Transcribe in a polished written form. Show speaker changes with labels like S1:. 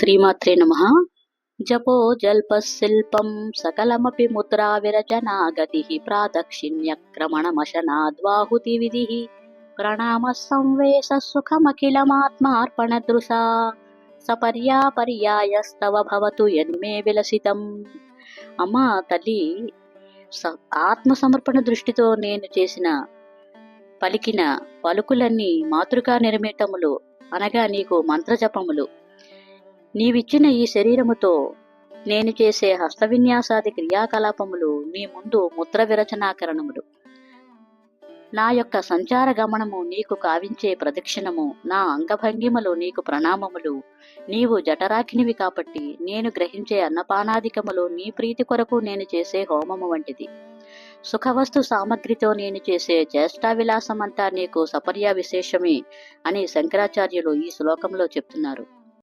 S1: శ్రీమాత్రే నమః. జపో జల్పశిల్పం సకలమపి ముద్రా విరచనా గతిః ప్రాదక్షిణ్యక్రమణమశనాద్వాహుతి విధిః ప్రణామ సంవేశ సుఖమఖిలమాత్మార్పణదృశా సపర్యాపర్యాయస్తవ భవతు యన్మే విలసితం. అమ్మా తల్లి, ఆత్మసమర్పణ దృష్టితో నేను చేసిన పలికిన పలుకులన్నీ మాతృకా నిర్మితములు, అనగా నీకు మంత్రజపములు. నీవిచ్చిన ఈ శరీరముతో నేను చేసే హస్తవిన్యాసాది క్రియాకలాపములు నీ ముందు ముద్ర విరచనాకరణములు. నా యొక్క సంచార గమనము నీకు కావించే ప్రదక్షిణము, నా అంగభంగిమలు నీకు ప్రణామములు. నీవు జఠరాగ్నివి కాబట్టి నేను గ్రహించే అన్నపానాదికములు నీ ప్రీతి కొరకు నేను చేసే హోమము వంటిది. సుఖవస్తు సామగ్రితో నేను చేసే చేష్టావిలాసమంతా నీకు సపర్యా విశేషమే అని శంకరాచార్యులు ఈ శ్లోకంలో చెప్తున్నారు.